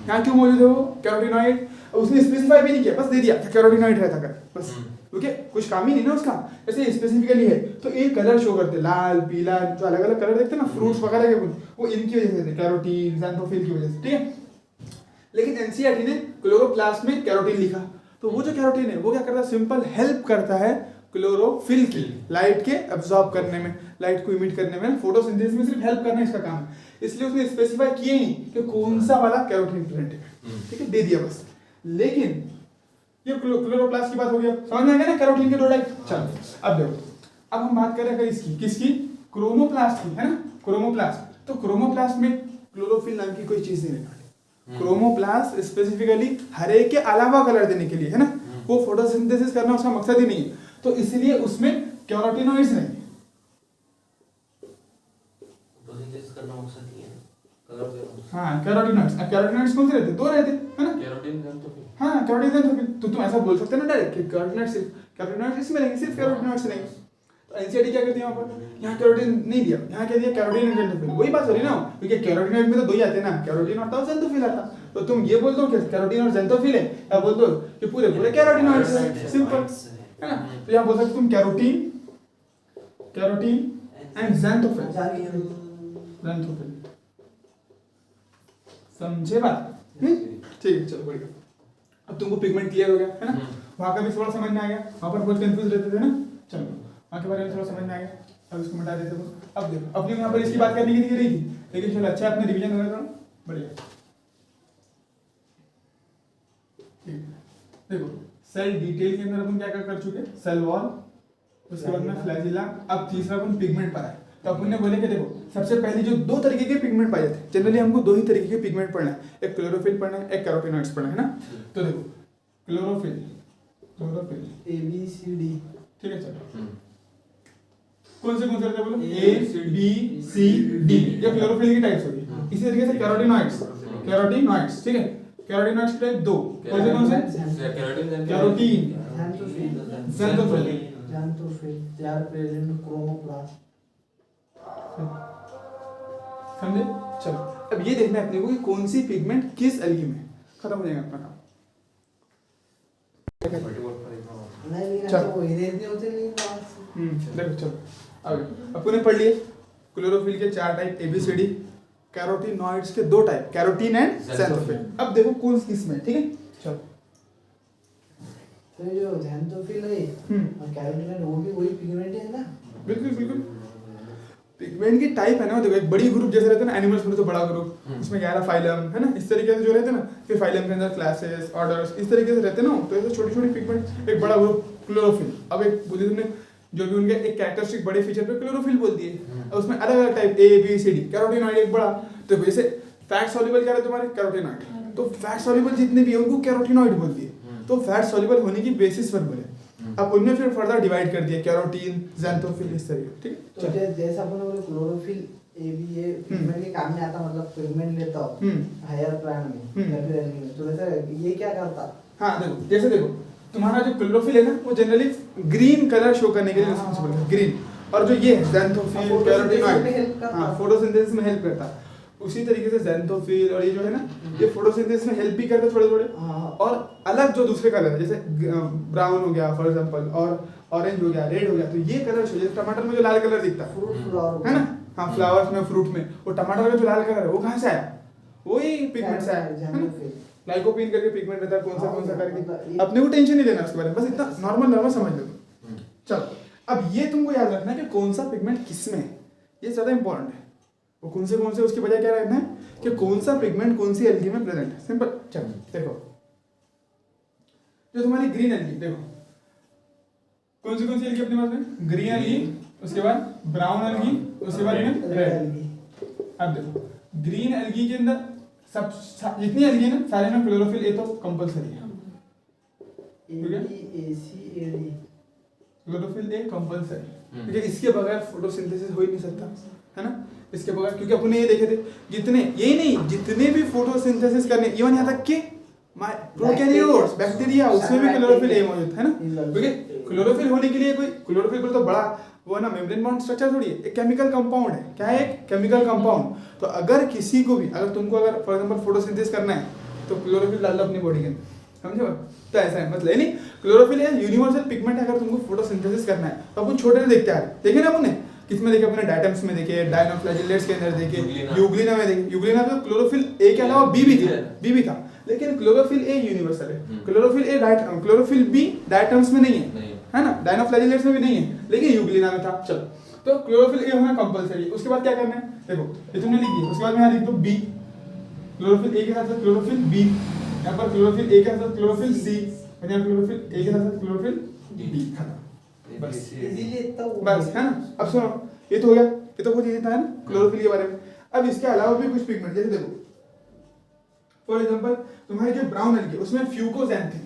Speaker 1: यहाँ क्यों मौजूद है वो कैरोटीनॉइड, उसने स्पेसिफाई भी नहीं किया, बस दे दिया कि कैरोटीनॉइड रहता कर, बस ओके, कुछ काम ही नहीं ना उसका, ऐसे स्पेसिफिकली है तो एक कलर शो करते, लाल पीला, जो अलग अलग कलर देखते हैं ना फ्रूट्स वगैरह के, वो इनकी वजह से, कैरोटीन ज़ैंथोफिल की वजह से, ठीक है। लेकिन एनसीईआरटी ने क्लोरोप्लास्ट में कैरोटीन लिखा, तो वो जो कैरोटीन है वो क्या करता है, सिंपल हेल्प करता है क्लोरोफिल की लाइट के एब्जॉर्ब करने में, लाइट को इमिट करने में, फोटोसिंथेसिस में सिर्फ हेल्प करना इसका काम है। इसलिए उसने स्पेसिफाई किए नहीं कि कौन सा वाला कैरोटीन प्रेजेंट है, ठीक है, दे दिया बस। लेकिन ये क्लोरोप्लास्ट की बात हो गई, समझ में आ गया ना कैरोटीन के 2 टाइप। चलो अब देखो, अब हम बात कर रहे हैं इसकी, किसकी, क्रोमोप्लास्ट की, है ना, क्रोमोप्लास्ट। तो क्रोमोप्लास्ट में क्लोरोफिल नाम की कोई चीज नहीं रहती, क्रोमोप्लास्ट स्पेसिफिकली हरे के अलावा कलर देने के लिए, है ना, वो फोटोसिंथेसिस करना उसका मकसद ही नहीं है, तो इसलिए उसमें कैरोटीनॉइड्स नहीं है। अब हाँ कैरोटिनॉइड्स। अब कैरोटिनॉइड्स कौन से रहते हैं? दो रहते हैं, है ना?
Speaker 4: कैरोटीन ज़ेंथोफिल।
Speaker 1: हाँ कैरोटीन ज़ेंथोफिल। तो तुम ऐसा बोल सकते हो ना डायरेक्ट कि कैरोटिनॉइड्स इसमें रहेंगे, सिर्फ कैरोटिनॉइड्स रहेंगे। तो एनसीईआरटी क्या करती है वहाँ पर? यहाँ कैरोटीन नहीं दिया, यहाँ क्या दिया? Carotene and xanthophyll. वही बात हो रही ना, क्योंकि कैरोटिनॉइड में तो दो ही आते हैं ना, कैरोटीन आता है और ज़ेंथोफिल आता है। तो तुम ये बोल दो कि कैरोटीन और ज़ेंथोफिल है, या बोल दो कि पूरे पूरे कैरोटिनॉइड्स है, सिंपल, है ना? तो यहाँ बोल सकते तुम कैरोटीन एंड ज़ेंथोफिल। समझे बात? ठीक है, चलो बढ़िया। अब तुमको पिगमेंट क्लियर हो गया, है ना? वहाँ का भी थोड़ा समझ में आ गया, वहाँ पर बहुत कंफ्यूज रहते थे ना। चलो वहाँ के बारे में थोड़ा समझ में आ गया, अब इसको मिटा देते हैं। अब देखो, अपनी यहाँ पर इसकी बात करने की नहीं रही थी, लेकिन चलो अच्छा अपने रिवीजन हो गया था, बढ़िया। ठीक, देखो सेल डिटेल के अंदर अपन क्या क्या कर चुके? सेल वॉल, उसके बाद में फ्लैजिला। अब तीसरा अपन पिगमेंट पर आए। तो अपन ने बोले कि देखो सबसे पहले जो दो तरीके के पिगमेंट पाए जाते हैं, जनरली हमको दो ही तरीके के पिगमेंट पढ़ना है, एक क्लोरोफिल पढ़ना है, एक कैरोटिनॉइड्स पढ़ना है ना। तो देखो chlorophyll
Speaker 2: A B C D,
Speaker 1: ठीक है, चलो कौन से रहते हैं बोलो? A B C D, ये क्लोरोफिल की टाइप्स होगी। इसी तरीके से कैरोटिनॉइड्स, ठीक है, कैरोटिनॉइड्स टाइप दो, कौन से? Carotene,
Speaker 2: xanthophyll, they are present in chromoplast.
Speaker 1: समझे? चलो अब ये देखना है अपने को कि कौन सी पिगमेंट किस एल्गी में। खत्म हो जाएगा अपना काम।
Speaker 2: नहीं नहीं,
Speaker 1: चल।
Speaker 2: तो इरेज नहीं होते नहीं पास।
Speaker 1: देखो चलो आगे अपन ने पढ़ लिए क्लोरोफिल के 4 टाइप ABCD, कैरोटिनॉइड्स के 2 टाइप, कैरोटीन एंड ज़ेंथोफिल। अब देखो कौन किस में, ठीक है? चलो
Speaker 2: तो जो xanthophyll है और कैरोटीन वो भी वही पिगमेंट है ना?
Speaker 1: बिल्कुल पिगमेंट की टाइप है ना। देखो एक बड़ी ग्रुप जैसे रहते हैं ना, एनिमल्स में तो बड़ा ग्रुप, उसमें 11 फाइलम है ना, इस तरीके से जो रहते हैं ना, फिर फाइलम के अंदर क्लासेस, ऑर्डर्स, इस तरीके से रहते हैं ना। तो ऐसे छोटी छोटी पिगमेंट, एक बड़ा ग्रुप क्लोरोफिल। अब एक बोली तुमने जो भी उनके एक कैरेक्टरिस्टिक बड़े फीचर पे क्लोरोफिल बोल दिए, अब उसमें अलग अलग टाइप ABCD। कैरोटिनॉइड एक बड़ा, तो जैसे फैट सॉल्युबल क्या रहते तुम्हारे? कैरोटिनॉइड। तो फैट सॉल्युबल जितने भी है उनको कैरोटिनॉइड बोल दिए। तो फैट सॉल्युबल होने की बेसिस पर बोले, अब उनमें फिर फर्दर डिवाइड कर दिया, कैरोटीन, ज़ेंथोफिल, इस तरीके, ठीक है?
Speaker 2: तो जैसा अपन बोले क्लोरोफिल ए भी ये पिगमेंट के काम में आता, मतलब पिगमेंट लेता हो हायर प्लांट में या फिर एल्गी में, तो वैसा ये क्या करता?
Speaker 1: हाँ देखो, जैसे देखो तुम्हारा जो क्लोरोफिल है ना, वो जनरली ग्रीन कलर शो करने के लिए रिस्पांसिबल है, ग्रीन। और जो ये है ज़ेंथोफिल, कैरोटिनॉइड, हाँ फोटोसिंथेसिस में हेल्प करता है। उसी तरीके से ज़ेंथोफिल और ये जो है ना, ये फोटोसिंथेसिस में हेल्प भी करते हैं थोड़े। और अलग जो दूसरे कलर है, जैसे ब्राउन हो गया फॉर एग्जांपल, और ऑरेंज हो गया, रेड हो गया, तो ये कलर शो, जैसे टमाटर में जो लाल कलर दिखता है,
Speaker 2: फ्रूट फ्लावर
Speaker 1: है ना, हाँ फ्लावर्स में, फ्रूट में, वो टमाटर का जो लाल कलर है वो कहाँ से आया? वही पिगमेंट से आया, लाइकोपीन करके पिगमेंट रहता है, कौन सा करके। अपने को टेंशन नहीं लेना उसके बारे में, बस इतना नॉर्मल समझ लो तुम। चलो अब ये तुमको याद रखना है कि कौन सा पिगमेंट किस में है, ये ज्यादा इंपॉर्टेंट है। वो कौन से उसकी वजह क्या रहना है कि कौन सा पिगमेंट कौन सी एल्गी में प्रेजेंट है, सिंपल। चलो देखो जो तुम्हारी ग्रीन एल्गी, देखो कौन सी एल्गी अपने पास में? ग्रीन एल्गी, उसके बाद ब्राउन एल्गी, उसके बाद रेड एल्गी। अब देखो ग्रीन एल्गी के अंदर सब जितनी एल्गी है ना, सारे में क्लोरोफिल ए तो कंपलसरी है, क्लोरोफिल ए कंपलसरी, क्योंकि इसके बगैर फोटोसिंथेसिस हो ही नहीं सकता, है ना, इसके बगैर। क्योंकि अपने ये देखे थे जितने भी फोटोसिंथेसिस करने, इवन यहाँ तक कि प्रोकैरियोट्स, बैक्टीरिया, उसमें भी क्लोरोफिल ए मौजूद है ना। क्योंकि क्लोरोफिल होने के लिए कोई क्लोरोफिल तो बड़ा वो ना मेम्ब्रेन बाउंड स्ट्रक्चर थोड़ी है, एक केमिकल कंपाउंड है। क्या है? एक केमिकल कंपाउंड। तो अगर किसी को भी, अगर तुमको अगर फॉर एग्जांपल फोटोसिंथेसिस करना है तो क्लोरोफिल डाल लो अपनी बॉडी के अंदर, समझे? तो ऐसा है, मतलब नहीं क्लोरोफिल है यूनिवर्सल पिगमेंट है। अगर तुमको फोटोसिंथेसिस करना है तो अपन छोटे से देखते आ रहे, देखे ना अपने किसमें देखे? अपने डायटम्स में देखे, डायनोफ्लैजिलेट्स के अंदर देखे, यूग्लिना में देखे। यूग्लिना में क्लोरोफिल ए के अलावा बी भी था, लेकिन क्लोरोफिल ए यूनिवर्सल है, क्लोरोफिल बी डायटम्स में नहीं है ना, डायनोफ्लैजिलेट्स में भी नहीं है, लेकिन यूग्लिना में था। चलो तो क्लोरोफिल ए होना कंपलसरी। उसके बाद क्या करना है? देखो ये तुमने लिख दिया, उसके बाद मैं यहाँ लिख दो बी, क्लोरोफिल ए के साथ क्लोरोफिल बी, यहाँ पर क्लोरोफिल ए के साथ क्लोरोफिल सी, और यहाँ क्लोरोफिल ए के साथ क्लोरोफिल डी। खत्म, बस है ना। अब सुनो, ये तो हो गया, ये तो बहुत इजी था ना क्लोरोफिल के बारे में। अब इसके अलावा भी कुछ पिगमेंट, जैसे देखो फॉर एग्जांपल तुम्हारी जो ब्राउन एल्गी उसमें फ्यूकोज़ैंथिन,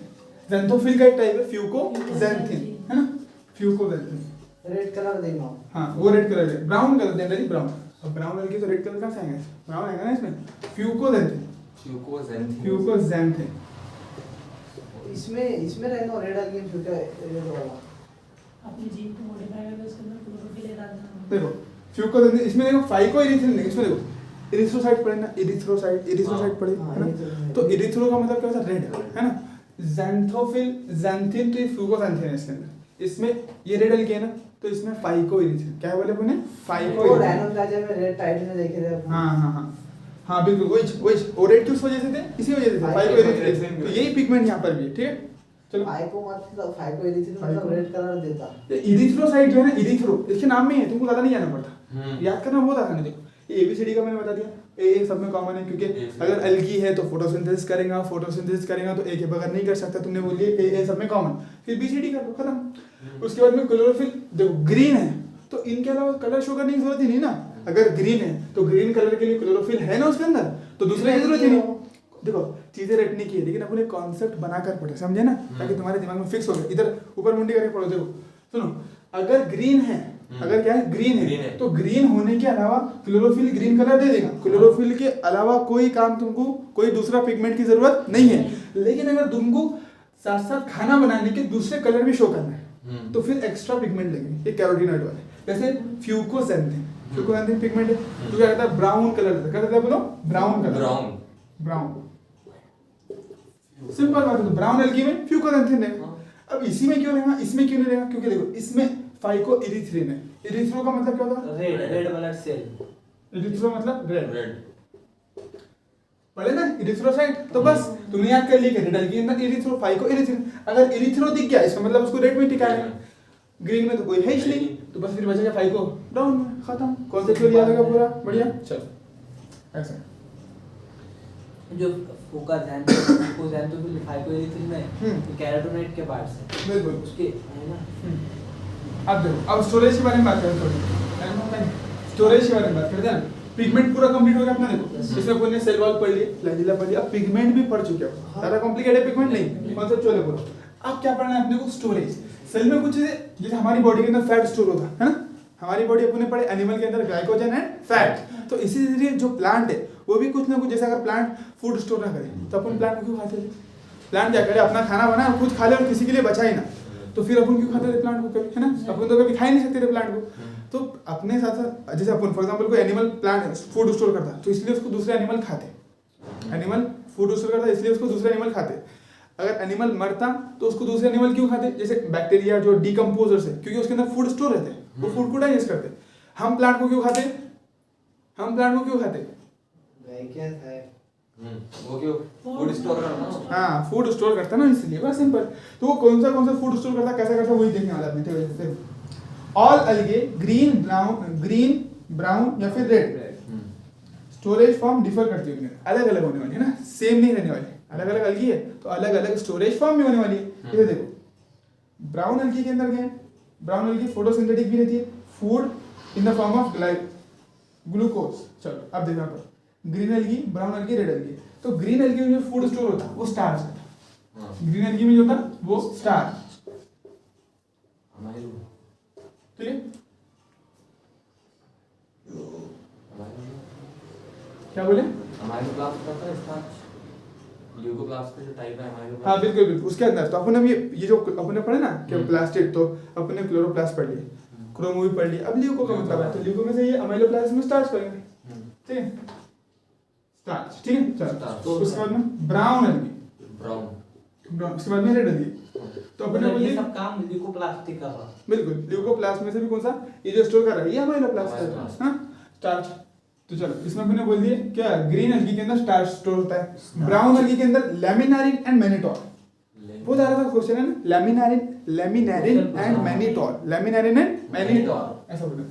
Speaker 1: ज़ेंथोफिल का एक टाइप है फ्यूकोज़ैंथिन, है ना, फ्यूकोज़ैंथिन।
Speaker 2: रेड कलर देखना,
Speaker 1: हाँ वो रेड कलर है, ब्राउन कलर जनरली ब्राउन। अब ब्राउन एल्गी तो रेड कलर का आएगा, ब्राउन आएगा ना इसमें, फ्यूकोजेंथिन, फ्यूकोजेंथिन।
Speaker 2: इसमें रहना रेड एल्गी फ्यूको रेड वाला
Speaker 5: अपनी जीन को मॉडिफाई करके उसके अंदर क्लोरोफिल डाल देना।
Speaker 1: देखो फ्यूकोजेंथिन इसमें देखो फाइकोइरिथ्रिन नहीं, इसमें देखो इरिथ्रोसाइट पड़े ना, इरिथ्रोसाइट पड़े है ना, तो इरिथ्रो का मतलब क्या होता है, रेड है ना। ज़ैंथोफिल ज़ैंथिन तो ये फ्यूकोजेंथिन है इसके अंदर, इसमें ये रेड एल्गी है ना, तो इसमें फाइकोइरिथ्रिन क्या बोले अपने,
Speaker 2: वो
Speaker 1: फाइकोइरिथ्रिन।
Speaker 2: डायनोप्लाज्म में रेड टाइड में देखे थे अपन।
Speaker 1: हाँ बिल्कुल वही और रेड किस वजह से थे, इसी वजह से थे, फाइकोइरिथ्रिन। तो यही पिगमेंट यहाँ पर भी है, ठीक है। चलो
Speaker 2: फाइकोइरिथ्रिन मतलब रेड कलर देता।
Speaker 1: ये इरिथ्रोसाइट जो है ना, इरिथ्रो इसके नाम में ही है, तुमको ज्यादा नहीं जाना पड़ता, याद करना बहुत आसान है। देखो ये एबीसीडी का मैंने बता दिया, ए सब में कॉमन है, क्योंकि अगर एल्गी है तो फोटोसिंथेसिस करेगा, तो ए के बगैर नहीं कर सकता, तुमने बोल दिया ए सब में कॉमन, फिर बीसीडी कर दो, खत्म। उसके बाद में क्लोरोफिल, देखो ग्रीन है तो इनके अलावा कलर शो करने की जरूरत ही नहीं ना। अगर ग्रीन है तो ग्रीन कलर के लिए क्लोरोफिल है ना उसके अंदर, तो दूसरे की जरूरत ही नहीं। देखो चीजें रटने की है, लेकिन अपने कॉन्सेप्ट बनाकर पढ़े, समझे ना, ताकि तुम्हारे दिमाग में फिक्स हो गए। इधर ऊपर मुंडी करके पढ़ो। देखो सुनो, अगर ग्रीन है, अगर क्या है, ग्रीन है, तो ग्रीन होने के अलावा क्लोरोफिल ग्रीन कलर दे देगा, क्लोरोफिल के अलावा कोई काम तुमको, कोई दूसरा पिगमेंट की जरूरत नहीं है। लेकिन अगर तुमको साथ साथ खाना बनाने के दूसरे कलर भी शो करना है, तो फिर एक्स्ट्रा पिगमेंट लगेंगे, ये कैरोटीनॉइड वाले, जैसे फ्यूकोजेंथिन पिगमेंट है, तो क्या कहता है, ब्राउन कलर क्या कहता है, बोलो ब्राउन कलर, ब्राउन सिंपल बात है। ब्राउन एल्गी में फ्यूकोजेंथिन है। अब इसी में क्यों रहेगा, इसमें क्यों नहीं रहेगा, क्योंकि देखो इसमें फाइकोइरिथ्रिन है। इरिथ्रो का मतलब क्या होता है,
Speaker 2: रेड ब्लड सेल।
Speaker 1: इरिथ्रो मतलब रेड पढ़े ना, इरिथ्रोसाइट। तो बस तुमने याद कर लिया, रेड एल्गी अंदर इरिथ्रो, फाइकोइरिथ्रिन। अगर इरिथ्रो दिख गया इसका मतलब उसको रेड में टिका है, ग्रीन में तो कोई है ही नहीं, तो बस फिर बचेगा फाइको, ब्राउन में, खत्म। कॉन्सेप्ट याद होगा पूरा, बढ़िया। चलो ऐसा
Speaker 2: जो फोकोजेंथिन फाइकोइरिथ्रिन में कैरोटीनॉइड के पार्ट्स हैं,
Speaker 1: बिल्कुल
Speaker 2: उसके है ना।
Speaker 1: अब देखो, अब स्टोरेज के बारे में बात करें थोड़ी, स्टोरेज के बारे में बात करते हैं। पिगमेंट पूरा कंप्लीट हो गया अपना। देखो इसमें अपन ने सेल वॉल पढ़ लिया, फ्लैजिला पढ़ लिया, अब पिगमेंट भी पढ़ चुके हो, ज्यादा कॉम्प्लिकेटेड पिगमेंट नहीं, कॉन्सेप्चुअल है पूरा। अब क्या पढ़ना है अपने को, स्टोरेज। सेल में कुछ चीजें, जैसे हमारी बॉडी के अंदर फैट स्टोर होता है ना, हमारी बॉडी अपने पढ़े एनिमल के अंदर ग्लाइकोजन एंड फैट, तो इसी तरीके जो प्लांट है वो भी कुछ ना कुछ, जैसे अगर प्लांट फूड स्टोर ना करे तो अपन प्लांट को क्यों खाते थे, प्लांट क्या करे, अपना खाना बनाए और खुद खा ले और किसी के लिए बचा ही ना, तो फिर अपन क्यों खाते थे प्लांट को कभी, है ना, अपन तो कभी खा ही नहीं सकते थे प्लांट को। तो अपने साथ साथ, जैसे अपन फॉर एग्जांपल कोई एनिमल प्लांट फूड स्टोर करता है, तो इसलिए उसको दूसरे एनिमल खाते, एनिमल फूड स्टोर करता है इसलिए उसको दूसरे एनिमल खाते। अगर एनिमल मरता तो उसको दूसरे एनिमल क्यों खाते, जैसे बैक्टीरिया जो डिकम्पोजर्स है, क्योंकि उसके अंदर फूड स्टोर रहते हैं, वो फूड को डाइजेस्ट करते हैं। हम प्लांट को क्यों खाते, हम प्लांट को क्यों खाते,
Speaker 2: क्या है
Speaker 4: वो क्यों फूड स्टोर करना,
Speaker 1: हाँ फूड स्टोर करता है ना, इसलिए बस सिंपल। तो वो कौन सा फूड स्टोर करता है, कैसा करता है, वही देखने वाला है। ऑल अलगे ग्रीन ब्राउन या फिर रेड, स्टोरेज फॉर्म डिफर करती है, अलग अलग होने वाली है ना, सेम नहीं रहने वाली। अलग अलग अलगी है तो अलग अलग स्टोरेज फॉर्म में होने वाली है। ये देखो ब्राउन अलगी के अंदर क्या है, ब्राउन अलगी फोटोसिंथेटिक भी रहती है, food in the form of glucose. चलो अब देखो यहाँ पर ग्रीन अलगी, ब्राउन अलगी, रेड अलगी। तो ग्रीन अलगी में जो फूड स्टोर होता है वो स्टार्च होता है, ग्रीन अलगी में जो होता है वो स्टार्च, ठीक है। क्या बोले,
Speaker 4: अमाइलोब्लास्ट का स्टार्च, ल्यूकोप्लास्ट का जो टाइप है अमाइलोब्लास्ट,
Speaker 1: हाँ बिल्कुल बिल्कुल। उसके अंदर तो अपन ये जो अपन पढ़े ना कि प्लास्टिड, तो अपन ने क्लोरोप्लास्ट पढ़ लिया, क्रोमो भी पढ़ लिया। अब ल्यूको का मतलब है, तो ल्यूको में से ये अमाइलोप्लास्ट में स्टार्च करेंगे, ठीक है, स्टार्च, ठीक है। चलो उसके बाद में ब्राउन अलगी, ब्राउन, उसके बाद में रेड अलगी। तो अपन ने बोलिए
Speaker 2: सब काम ल्यूकोप्लास्ट कर रहा,
Speaker 1: बिल्कुल ल्यूकोप्लास्ट में से भी कौन सा, ये जो स्टोर कर रहा है ये अमाइलोप्लास्ट है, हां स्टार्च। तो चलो इसमें अपने बोल दिए क्या, ग्रीन अलगी के अंदर स्टार्च स्टोर होता है, ब्राउन अलगी के अंदर लैमिनारिन एंड मैनिटोल। वो जा रहा था क्वेश्चन है ना, लैमिनारिन एंड मैनिटोल, लैमिनारिन एंड मैनिटोल, ऐसा बोला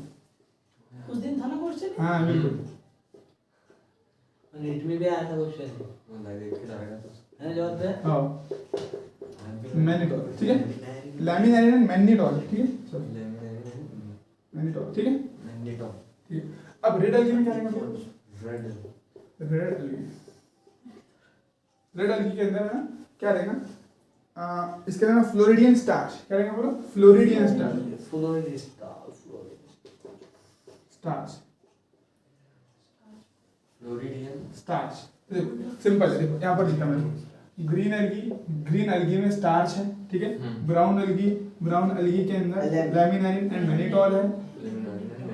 Speaker 5: उस दिन था ना क्वेश्चन।
Speaker 1: हां बिल्कुल,
Speaker 2: नीट में भी आया था क्वेश्चन,
Speaker 4: मैं देख के डालेगा तो
Speaker 2: है जवाब है।
Speaker 1: हां मैनिटोल, ठीक है, लैमिनारिन एंड मैनिटोल, ठीक है, चलो मैनिटोल, ठीक है, ठीक है। अब रेड अलगी में क्या रहेगा, रेड अलगी के अंदर है ना क्या रहेगा, इसके अंदर फ्लोरिडियन स्टार्च, क्या रहेगा बोलो, फ्लोरिडियन स्टार्च,
Speaker 4: फ्लोरिडियन
Speaker 1: स्टार्च। देखो सिंपल है, देखो यहाँ पर लिखा मैंने ग्रीन एल्गी में स्टार्च है, ठीक है। ब्राउन एल्गी के अंदर लैमिनारिन एंड मैनिटोल है।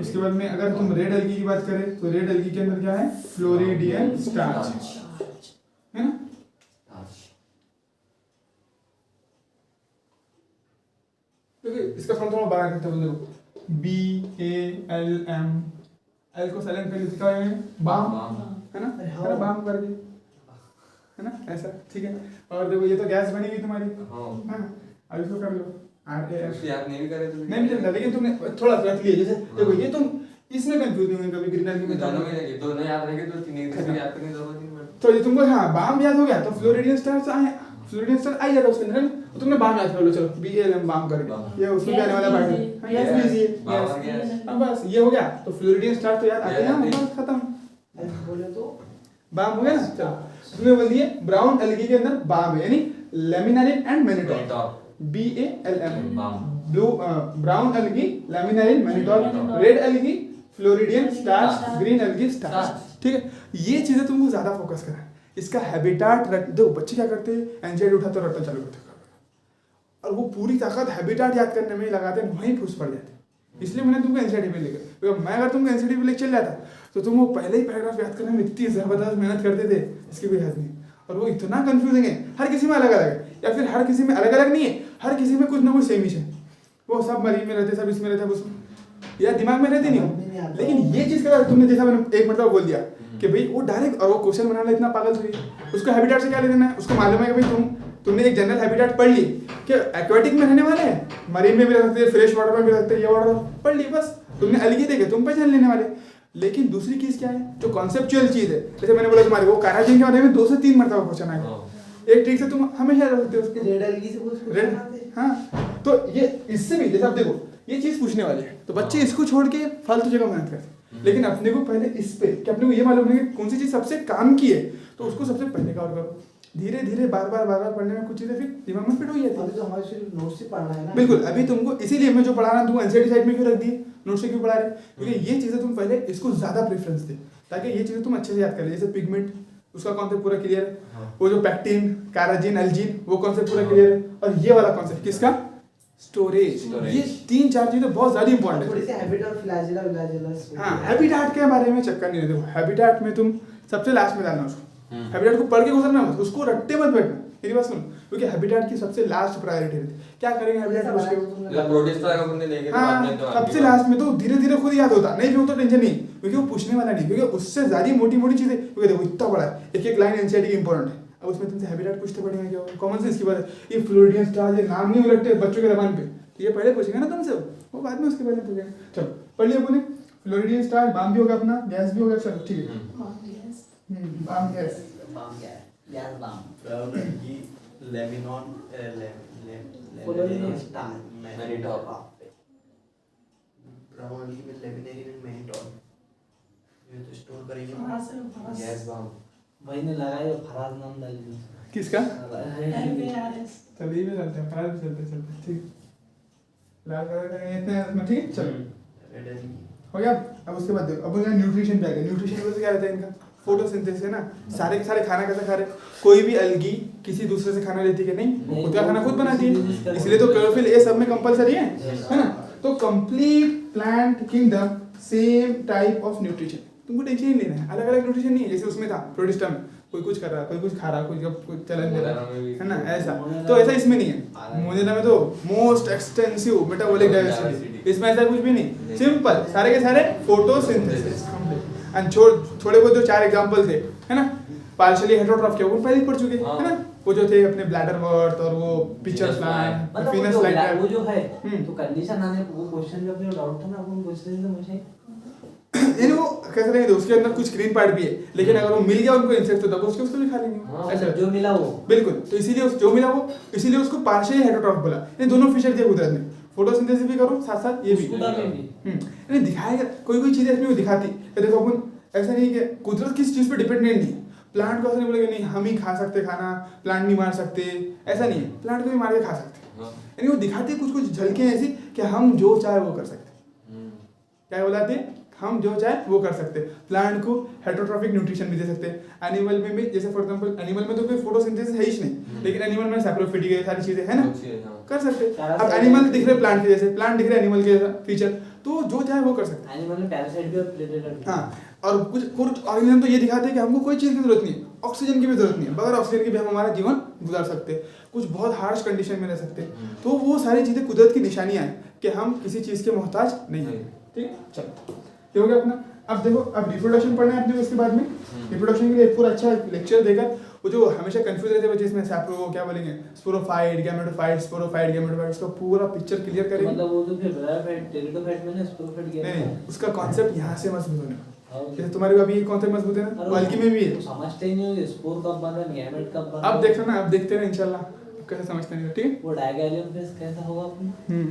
Speaker 1: उसके बाद में अगर तुम रेड एल्गी की बात करें तो रेड एल्गी के अंदर क्या है, फ्लोरिडियन स्टार्च है ना। देखिए इसका थोड़ा बड़ा करते हैं, देखो BALM, एल को साइलेंट कर लिखा है बाम है ना, है ना, बाम करके है ना ऐसा, ठीक है। और देखो ये तो गैस बनेगी तुम्हारी, हाँ अब इसको कर लो RAF,
Speaker 4: याद नहीं भी करे तो
Speaker 1: नहीं चलता, लेकिन तुमने थोड़ा रख लिया। जैसे देखो ये तुम इसमें कंफ्यूज नहीं होंगे कभी, ग्रीन एल्गी में
Speaker 4: दोनों याद रहेंगे तो तीन याद करने की जरूरत नहीं पड़ती।
Speaker 1: तो ये तुमको हाँ बाम याद हो गया तो फ्लोरिडियन स्टार्च आई जाता उसके अंदर, तो तुमने बाम याद कर लो, चलो BALM बाम करके, ये उसमें भी आने वाला पार्ट है, ये भी इजी है, अब बस ये हो गया। तो फ्लोरिडियन स्टार्च तो याद आते हैं, बस खत्म,
Speaker 2: बोले तो
Speaker 1: बाम हो गया ना। चलो तुमने बोल दिए ब्राउन एल्गी के अंदर बाम है, यानी laminarin and mannitol, BALM blue brown algae laminarin mannitol, red algae floridean starch, green algae starch, ठीक है। ये चीजें तुमको ज्यादा फोकस करना है। इसका हैबिटाट देखो बच्चे क्या करते हैं, एंजाइटी उठाते और रटना चालू करते हैं, और वो पूरी ताकत हैबिटाट याद करने में ही लगाते हैं, वहीं फूस पड़ जाते हैं। इसलिए मैंने तुमको एनसीईआरटी पे लेकर, मैं अगर तुमको एनसीईआरटी पे लेकर चल जाता तो तुम वो पहले ही पैराग्राफ याद करने में इतनी जबरदस्त मेहनत करते थे, इसकी कोई हद नहीं। और वो इतना कंफ्यूजिंग है, हर किसी में अलग अलग है, या फिर हर किसी में अलग अलग नहीं है, हर किसी में कुछ ना कुछ सेम ही है। वो सब मरीज में रहते, सब इसमें रहते, उसमें या दिमाग में रहते नहीं हो। लेकिन ये चीज का तुमने जैसा मैंने एक मतलब बोल दिया कि भाई वो डायरेक्ट, और वो क्वेश्चन बनाना इतना पागल थोड़ी है, उसको हैबिटाट से क्या लेना है, उसको मालूम है कि भाई तुमने एक जनरल हैबिटाट पढ़ ली कि एक्वेटिक में रहने वाले हैं, मरीन में भी रह सकते हैं, फ्रेश वाटर में भी रह सकते हैं, ये वाटर पढ़ ली, बस तुमने एल्गी देखे, तुम पहचान लेने वाले। लेकिन दूसरी चीज क्या है जो कॉन्सेप्चुअल चीज है, जैसे मैंने बोला तुम्हारे वो काराजिन के बारे में 2 से 3 मरतबा क्वेश्चन आएगा, एक ट्रिक से तुम हमेशा रख सकते हो उसको,
Speaker 2: रेड एल्गी से कुछ
Speaker 1: रेड, हाँ। तो ये इससे भी जैसे आप देखो ये चीज पूछने वाले हैं, तो बच्चे इसको छोड़ के फालतू जगह मेहनत करते हैं। लेकिन अपने को पहले इस पे कि अपने को ये मालूम है कि कौन सी चीज सबसे काम की है, तो उसको सबसे पहले कवर करो। धीरे धीरे बार बार पढ़ने में कुछ चीजें फिर दिमाग में फिट हो जाती है।
Speaker 2: अभी तो हमारे सिर्फ नोट्स ही पढ़ना है ना।
Speaker 1: बिल्कुल, अभी तुमको इसीलिए मैं जो पढ़ा रहा हूँ एनसीईआरटी साइड में क्यों रख दिए, नोट्स से क्यों पढ़ा रहे, क्योंकि ये चीजें तुम पहले इसको ज्यादा प्रेफरेंस दे, ताकि ये चीजें तुम अच्छे से याद कर ले। जैसे पिगमेंट, उसका कॉन्सेप्ट पूरा क्लियर है, वो जो पैक्टिन, काराजिन, एल्जीन, वो कॉन्सेप्ट पूरा क्लियर है, और ये वाला कॉन्सेप्ट किसका, स्टोरेज। ये 3-4 चीजें बहुत ज्यादा इंपॉर्टेंट है।
Speaker 2: थोड़ी सी हैबिटाट फ्लैजिला
Speaker 1: हाँ, हैबिटाट के बारे में चक्कर नहीं, देखो हैबिटाट में तुम सबसे लास्ट में डालना उसको, हैबिटाट को पढ़ के गुजरना मत, उसको रट्टे मत बैठना, मेरी बात सुनो, क्योंकि हैबिटाट की सबसे लास्ट प्रायोरिटी रहती है। क्या करेंगे हैबिटाट उसके, हाँ सबसे लास्ट में, तो धीरे धीरे खुद याद होता, नहीं भी हो तो टेंशन नहीं, क्योंकि वो पूछने वाला नहीं, क्योंकि उससे ज्यादा मोटी मोटी चीजें, क्योंकि देखो इतना बड़ा है, एक लाइन एनसीईआरटी की इंपॉर्टेंट है, अब उसमें तुमसे हैबिटाट पूछते पड़ेंगे, क्या कॉमन सेंस की बात है। ये फ्लोरिडियन स्टार्च, ये नाम नहीं उलटते बच्चों के जबान पे, तो ये पहले पूछेंगे ना तुमसे, वो बाद में उसके बारे में पूछेंगे। चलो पढ़ लिया अपने, फ्लोरिडियन स्टार्च, बाम भी होगा अपना, गैस भी होगा, चलो ठीक है, balm gas,
Speaker 2: gas balm,
Speaker 3: brown algae laminarin
Speaker 2: floridean
Speaker 3: mannitol, brown algae में लेमिनेरिन एंड मैनिटोल, ये तो स्टोर करेंगे
Speaker 4: गैस बाम।
Speaker 2: भाई ने लगाया फराज नाम डाल दिया
Speaker 1: किसका,
Speaker 5: FARS
Speaker 1: तभी भी चलते हैं, फराज भी चलते, ठीक लाल कलर का इतने इसमें, ठीक चलो
Speaker 3: रेड एल्गी
Speaker 1: हो गया। अब उसके बाद देखो, अब यहाँ न्यूट्रिशन पे आ गया। न्यूट्रिशन में क्या रहता है इनका, फोटोसिंथेसिस है ना, सारे के सारे खाना कैसे खा रहे, कोई भी एल्गी किसी दूसरे से खाना लेती है कि नहीं, खुद का खाना खुद बनाती है, इसलिए तो क्लोरोफिल ये सब में कंपलसरी है ना। तो complete plant kingdom same type of nutrition, तुमको टेंशन नहीं लेना है, अलग अलग न्यूट्रिशन नहीं है। जैसे उसमें था प्रोटिस्टा में, कोई कुछ कर रहा है, कोई कुछ खा रहा है, कोई चलन दे रहा है ना, ऐसा तो ऐसा इसमें नहीं है। मोनेरा में तो मोस्ट एक्सटेंसिव मेटाबॉलिक डाइवर्सिटी, इसमें ऐसा कुछ भी नहीं, सिंपल सारे के सारे फोटोसिंथेसिस कंप्लीट। एंड थोड़े बहुत जो 4 एग्जांपल थे है ना, पार्शियली हेटेरोट्रॉफ के, वो पहले ही पढ़ चुके है ना, वो जो थे अपने ब्लैडर वर्थ और वो पिक्चर फ्लाई,
Speaker 2: मतलब
Speaker 1: फिनस
Speaker 2: वो
Speaker 1: लाइटर,
Speaker 2: जो है तो कंडीशन आने वो क्वेश्चन जब मेरा डाउट था ना, अपन पूछ रहे थे मुझे,
Speaker 1: यानी वो कैसे रहेंगे, उसके अंदर कुछ ग्रीन पार्ट भी है, लेकिन अगर वो मिल गया उनको इंसेक्ट, तो तब उसको भी खा लेंगे, ऐसा
Speaker 2: जो मिला वो
Speaker 1: बिल्कुल। तो इसीलिए जो मिला वो, इसीलिए उसको पार्शियली हेटेरोट्रॉफ बोला। ये दोनों फीचर थे कुदरत में, फोटोसिंथेसिस भी करो साथ साथ ये भी, यानी दिखाएगा कोई चीज इसमें वो दिखाती है। देखो अपन ऐसा नहीं कि कुदरत किस चीज पे डिपेंडेंट नहीं है, प्लांट को ऐसा नहीं बोलेगा नहीं हम ही खा सकते खाना, प्लांट नहीं मार सकते, ऐसा नहीं है, प्लांट को भी मार के खा सकते, यानी वो दिखाती कुछ कुछ झलके ऐसी कि हम जो चाहे वो कर सकते। क्या बोलाते, हम जो चाहे वो कर सकते हैं। प्लांट को हेटरोट्रॉफिक न्यूट्रिशन भी दे सकते हैं। एनिमल में भी, जैसे फॉर एग्जांपल एनिमल में तो कोई फोटोसिंथेसिस है ही नहीं, लेकिन एनिमल में सैप्रोफिटिक है, सारी चीजें है ना, कर सकते हैं। अब एनिमल दिख रहे प्लांट के जैसे, प्लांट दिख रहे एनिमल के जैसा फीचर, तो जो चाहे वो कर सकते हैं।
Speaker 2: एनिमल में पैरासाइट भी और प्रेडेटर भी।
Speaker 1: हाँ, और कुछ ऑर्गेनिज्म तो ये दिखाते हैं कि हमको कोई चीज़ की जरूरत नहीं है, ऑक्सीजन की भी जरूरत नहीं है, बगैर ऑक्सीजन के भी हम हमारा जीवन गुजार सकते हैं, कुछ बहुत हार्श कंडीशन में रह सकते हैं। तो वो सारी चीज़ें कुदरत की निशानियाँ हैं कि हम किसी चीज़ के मोहताज नहीं है। ठीक है, चलो ये हो गया अपना। अब देखो, अब रिप्रोडक्शन पढ़ना है अपने को। इसके बाद में रिप्रोडक्शन के लिए एक पूरा अच्छा लेक्चर देकर, वो जो हमेशा कंफ्यूज रहते हैं बच्चे इसमें सैप्रो क्या बोलेंगे, स्पोरोफाइट, गैमेटोफाइट, स्पोरोफाइट, गैमेटोफाइट, उसका पूरा पिक्चर क्लियर करेंगे।
Speaker 2: मतलब वो तो फिर ब्रायोफाइट, टेरिडोफाइट में ना स्पोरोफाइट गया
Speaker 1: नहीं, उसका कॉन्सेप्ट यहाँ से मजबूत होने, जैसे तुम्हारे को अभी कॉन्सेप्ट मजबूत है ना, अलगी में भी है।
Speaker 2: तो समझते ही नहीं होगे स्पोर कब बना, गैमेट कब बना।
Speaker 1: अब देखना, अब देखते हैं इंशाल्लाह कैसे समझते नहीं, ठीक है।
Speaker 2: वो डायगैलियम फेस कैसा होगा अपने।